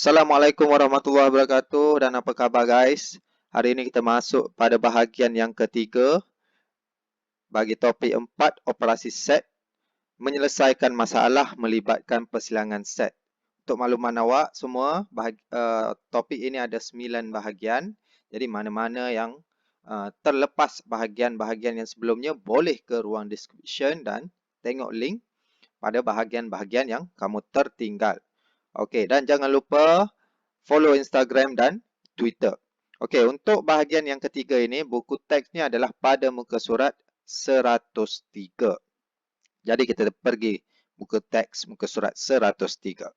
Assalamualaikum warahmatullahi wabarakatuh dan apa khabar guys? Hari ini kita masuk pada bahagian yang ketiga bagi topik 4 operasi set menyelesaikan masalah melibatkan persilangan set. Untuk makluman awak semua, topik ini ada 9 bahagian. Jadi mana-mana yang terlepas bahagian-bahagian yang sebelumnya boleh ke ruang description dan tengok link pada bahagian-bahagian yang kamu tertinggal. Okey, dan jangan lupa follow Instagram dan Twitter. Okey, untuk bahagian yang ketiga ini, buku teksnya adalah pada muka surat 103. Jadi kita pergi buku teks muka surat 103.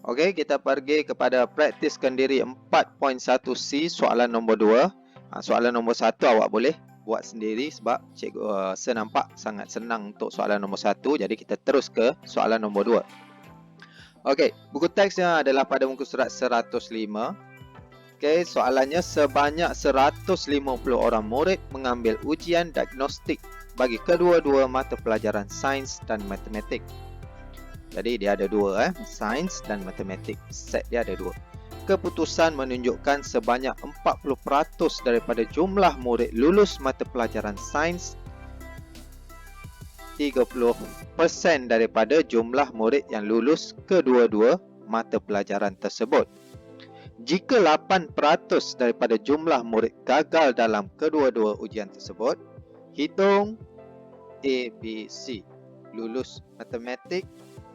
Okey, kita pergi kepada praktiskan diri 4.1C soalan nombor 2. Soalan nombor 1 awak boleh buat sendiri sebab cikgu nampak sangat senang untuk soalan nombor 1. Jadi kita terus ke soalan nombor 2. Okey, buku teksnya adalah pada muka surat 105. Okey, soalannya sebanyak 150 orang murid mengambil ujian diagnostik bagi kedua-dua mata pelajaran sains dan matematik. Jadi dia ada dua, sains dan matematik. Set dia ada dua. Keputusan menunjukkan sebanyak 40% daripada jumlah murid lulus mata pelajaran sains, 30% daripada jumlah murid yang lulus kedua-dua mata pelajaran tersebut. Jika 8% daripada jumlah murid gagal dalam kedua-dua ujian tersebut, hitung A, B, C. Lulus matematik,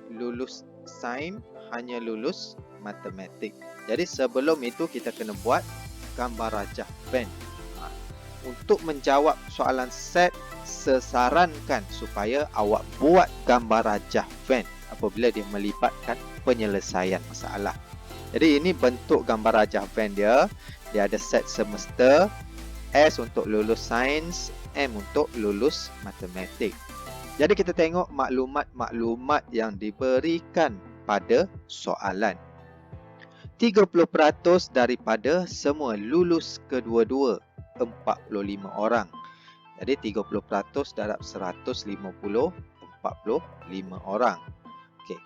lulus sains, hanya lulus matematik. Jadi sebelum itu kita kena buat gambar rajah Venn. Untuk menjawab soalan set, sesarankan supaya awak buat gambar rajah Venn apabila dia melibatkan penyelesaian masalah. Jadi ini bentuk gambar rajah Venn dia. Dia ada set semester, S untuk lulus sains, M untuk lulus matematik. Jadi kita tengok maklumat-maklumat yang diberikan pada soalan. 30% daripada semua lulus kedua-dua, 45 orang. Jadi 30% darab 150, 45 orang. Okey.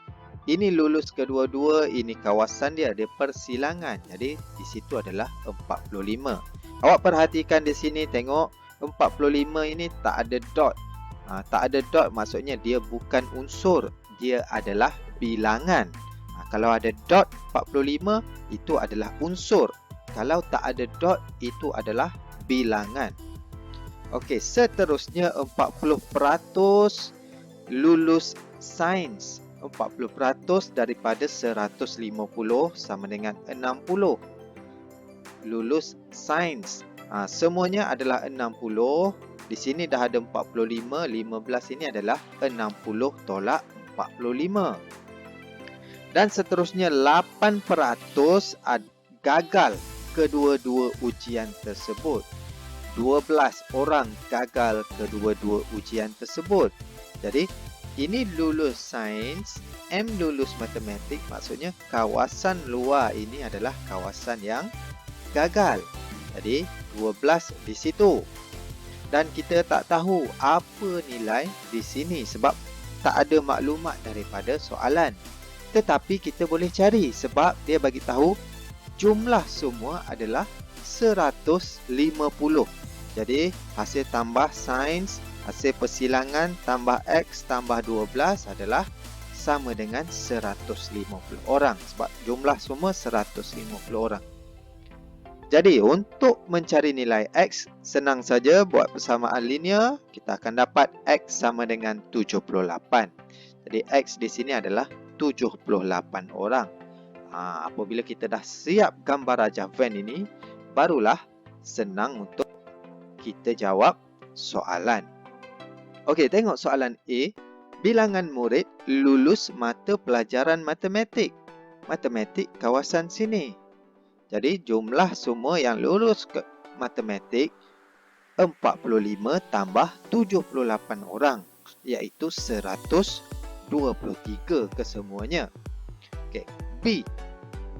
Ini lulus kedua-dua, ini kawasan dia persilangan. Jadi di situ adalah 45. Awak perhatikan di sini, tengok 45 ini tak ada dot. Tak ada dot maksudnya dia bukan unsur, dia adalah bilangan. Kalau ada dot 45 itu adalah unsur. Kalau tak ada dot itu adalah bilangan. Okey, seterusnya 40% lulus sains. 40% daripada 150 sama dengan 60. Lulus sains. Semuanya adalah 60. Di sini dah ada 45, 15 ini adalah 60 tolak 45. Dan seterusnya 8% gagal kedua-dua ujian tersebut. 12 orang gagal kedua-dua ujian tersebut. Jadi ini lulus sains, M lulus matematik, maksudnya kawasan luar ini adalah kawasan yang gagal. Jadi 12 di situ. Dan kita tak tahu apa nilai di sini sebab tak ada maklumat daripada soalan. Tetapi kita boleh cari sebab dia bagi tahu jumlah semua adalah 150. Jadi hasil tambah sains, hasil persilangan tambah X tambah 12 adalah sama dengan 150 orang sebab jumlah semua 150 orang. Jadi untuk mencari nilai X, senang saja buat persamaan linear. Kita akan dapat X sama dengan 78. Jadi X di sini adalah 78 orang. Apabila kita dah siap gambar rajah Venn ini, barulah senang untuk kita jawab soalan. Okey, tengok soalan A. Bilangan murid lulus mata pelajaran matematik. Matematik kawasan sini. Jadi jumlah semua yang lulus ke matematik 45 tambah 78 orang, iaitu 120. 23 kesemuanya. Okey. B.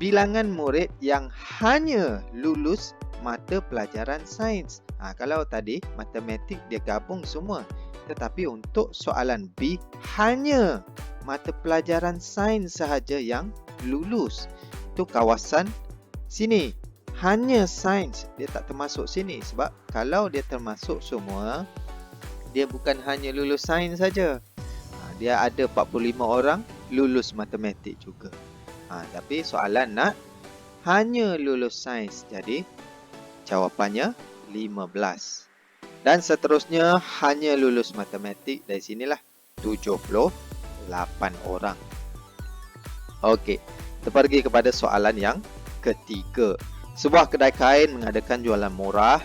Bilangan murid yang hanya lulus mata pelajaran sains. Kalau tadi matematik dia gabung semua. Tetapi untuk soalan B, hanya mata pelajaran sains sahaja yang lulus. Itu kawasan sini. Hanya sains, dia tak termasuk sini. Sebab kalau dia termasuk semua, dia bukan hanya lulus sains saja. Dia ada 45 orang lulus matematik juga. Tapi soalan nak hanya lulus sains. Jadi jawapannya 15. Dan seterusnya hanya lulus matematik. Dari sinilah 78 orang. Okey, kita pergi kepada soalan yang ketiga. Sebuah kedai kain mengadakan jualan murah.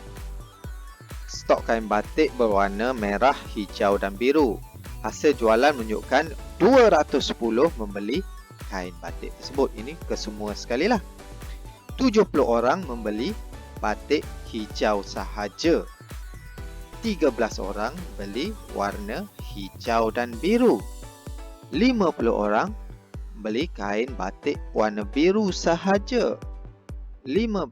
Stok kain batik berwarna merah, hijau dan biru. Hasil jualan menunjukkan 210 membeli kain batik tersebut. Ini kesemua sekali lah. 70 orang membeli batik hijau sahaja. 13 orang beli warna hijau dan biru. 50 orang beli kain batik warna biru sahaja. 15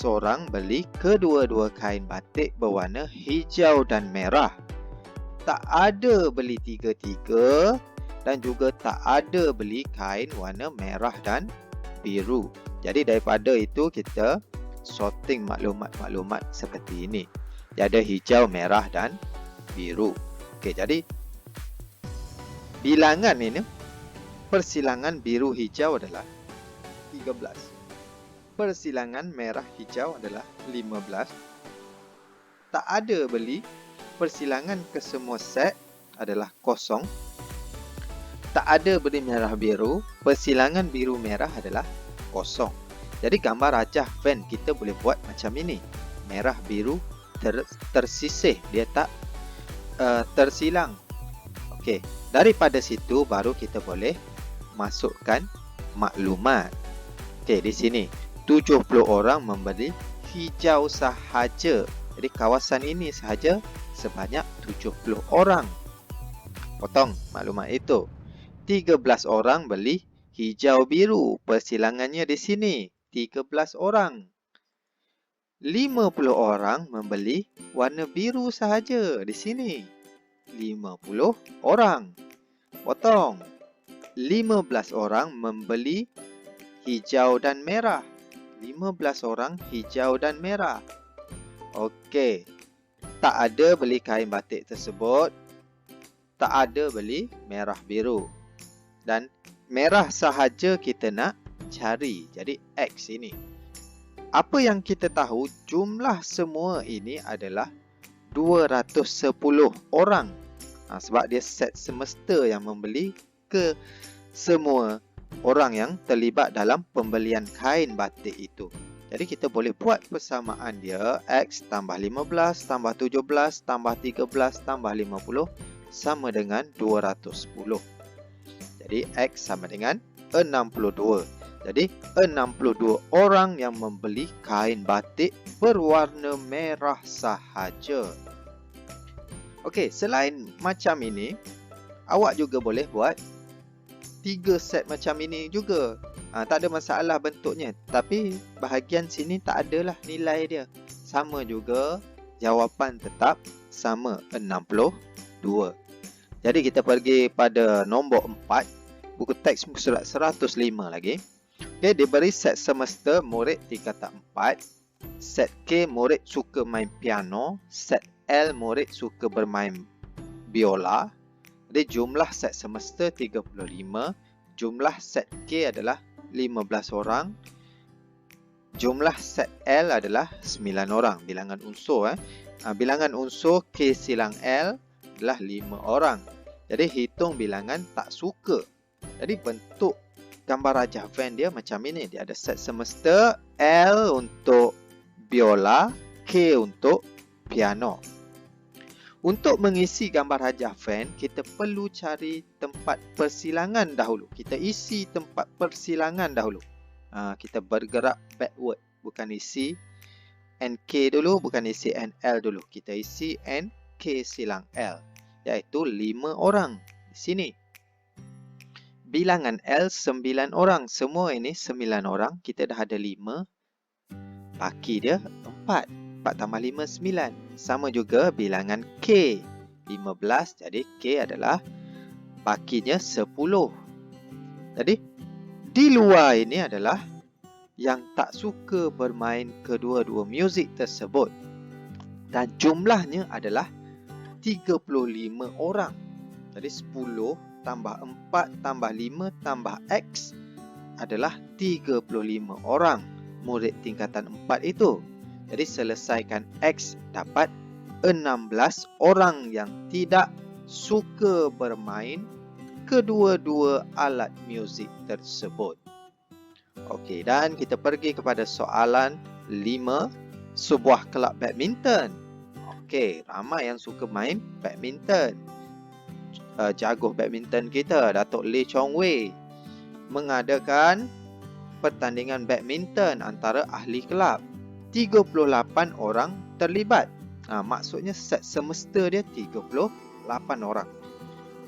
orang beli kedua-dua kain batik berwarna hijau dan merah. Tak ada beli tiga-tiga dan juga tak ada beli kain warna merah dan biru. Jadi daripada itu kita sorting maklumat-maklumat seperti ini. Dia ada hijau, merah dan biru. Okey, jadi bilangan ini, persilangan biru hijau adalah 13. Persilangan merah hijau adalah 15. Tak ada beli. Persilangan kesemua set adalah kosong. Tak ada beli merah biru. Persilangan biru merah adalah kosong. Jadi gambar rajah Venn kita boleh buat macam ini. Merah biru tersisih. Dia tak tersilang. Okey, daripada situ baru kita boleh masukkan maklumat. Okey, di sini 70 orang membeli hijau sahaja. Jadi kawasan ini sahaja sebanyak 70 orang. Potong maklumat itu. 13 orang beli hijau biru. Persilangannya di sini 13 orang. 50 orang membeli warna biru sahaja di sini. 50 orang. Potong. 15 orang membeli hijau dan merah. 15 orang hijau dan merah. Okey. Tak ada beli kain batik tersebut. Tak ada beli merah biru. Dan merah sahaja kita nak cari. Jadi X ini. Apa yang kita tahu, jumlah semua ini adalah 210 orang. Sebab dia set semesta yang membeli ke semua orang yang terlibat dalam pembelian kain batik itu. Jadi kita boleh buat persamaan dia. X tambah 15 tambah 17 tambah 13 tambah 50 sama dengan 210. Jadi X sama dengan 62. Jadi 62 orang yang membeli kain batik berwarna merah sahaja. Okey, selain macam ini, awak juga boleh buat 3 set macam ini juga. Tak ada masalah bentuknya. Tapi bahagian sini tak adalah nilai dia. Sama juga, jawapan tetap sama 62. Jadi kita pergi pada nombor 4. Buku teks muka surat 105 lagi. Okay, diberi set semesta murid tingkatan 4. Set K murid suka main piano. Set L murid suka bermain biola. Jadi jumlah set semesta 35. Jumlah set K adalah 15 orang. Jumlah set L adalah 9 orang. Bilangan unsur. Bilangan unsur K silang L adalah 5 orang. Jadi hitung bilangan tak suka. Jadi bentuk gambar rajah Venn dia macam ini. Dia ada set semesta, L untuk biola, K untuk piano. Untuk mengisi gambar rajah Venn, kita perlu cari tempat persilangan dahulu. Kita isi tempat persilangan dahulu. Kita bergerak backward. Bukan isi NK dulu, bukan isi NL dulu. Kita isi NK silang L. Iaitu 5 orang. Di sini. Bilangan L 9 orang. Semua ini 9 orang. Kita dah ada 5. Baki dia 4. 4 tambah 5, 9. Sama juga bilangan K. 15. Jadi K adalah bakinya 10. Jadi di luar ini adalah yang tak suka bermain kedua-dua muzik tersebut. Dan jumlahnya adalah 35 orang. Jadi 10 tambah 4 tambah 5 tambah X adalah 35 orang murid tingkatan 4 itu. Jadi selesaikan X dapat 16 orang yang tidak suka bermain kedua-dua alat muzik tersebut. Okey, dan kita pergi kepada soalan 5, sebuah kelab badminton. Okey, ramai yang suka main badminton. Jago badminton kita, Datuk Lee Chong Wei, mengadakan pertandingan badminton antara ahli kelab. 38 orang terlibat. Maksudnya set semesta dia 38 orang.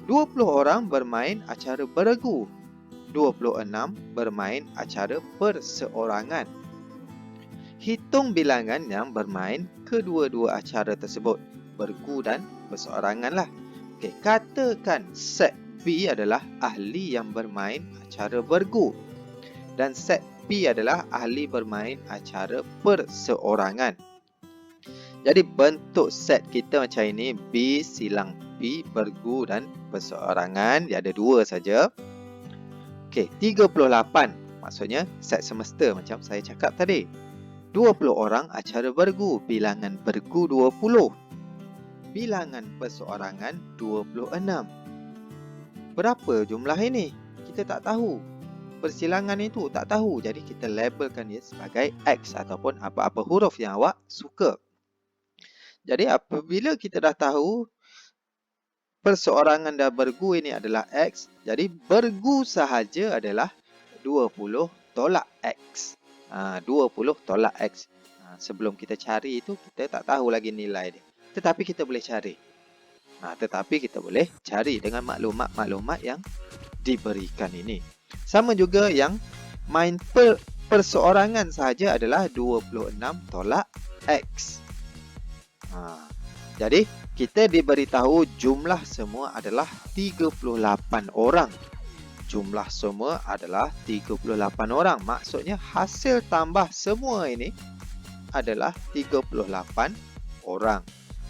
20 orang bermain acara beregu. 26 bermain acara perseorangan. Hitung bilangan yang bermain kedua-dua acara tersebut, beregu dan perseorangan lah. Okey, katakan set B adalah ahli yang bermain acara beregu dan set B adalah ahli bermain acara perseorangan. Jadi bentuk set kita macam ini, B silang P, beregu dan perseorangan. Dia ada 2 saja. Okey, 38. Maksudnya set semesta macam saya cakap tadi. 20 orang acara beregu. Bilangan beregu 20. Bilangan perseorangan 26. Berapa jumlah ini? Kita tak tahu. Persilangan itu tak tahu. Jadi kita labelkan dia sebagai X ataupun apa-apa huruf yang awak suka. Jadi apabila kita dah tahu perseorangan dan beregu ini adalah X, jadi beregu sahaja adalah 20 tolak X. 20 tolak X. Sebelum kita cari itu, kita tak tahu lagi nilai dia. Tetapi kita boleh cari. Dengan maklumat-maklumat yang diberikan ini. Sama juga yang main perseorangan sahaja adalah 26 tolak X. Jadi kita diberitahu jumlah semua adalah 38 orang. Jumlah semua adalah 38 orang. Maksudnya hasil tambah semua ini adalah 38 orang.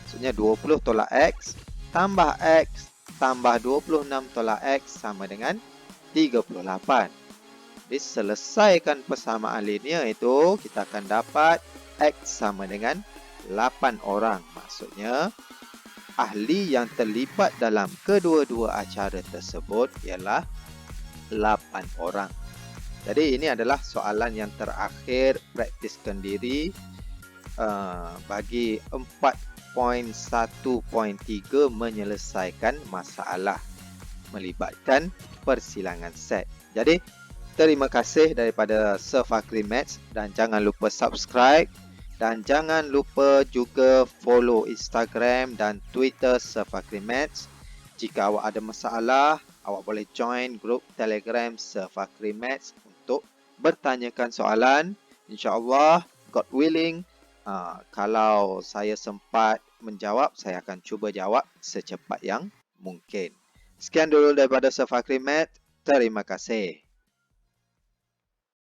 Maksudnya 20 tolak X tambah X tambah 26 tolak X sama dengan 38. Jadi selesaikan persamaan linear itu, kita akan dapat X sama dengan 8 orang. Maksudnya ahli yang terlibat dalam kedua-dua acara tersebut ialah 8 orang. Jadi ini adalah soalan yang terakhir praktiskan diri bagi 4.1.3 menyelesaikan masalah melibatkan persilangan set. Jadi terima kasih daripada Sir Fakri Maths dan jangan lupa subscribe. Dan jangan lupa juga follow Instagram dan Twitter Sir Fakri Maths. Jika awak ada masalah, awak boleh join grup Telegram Sir Fakri Maths untuk bertanyakan soalan. InsyaAllah, God willing, kalau saya sempat menjawab, saya akan cuba jawab secepat yang mungkin. Sekian dulu daripada Sir Fakri Maths. Terima kasih.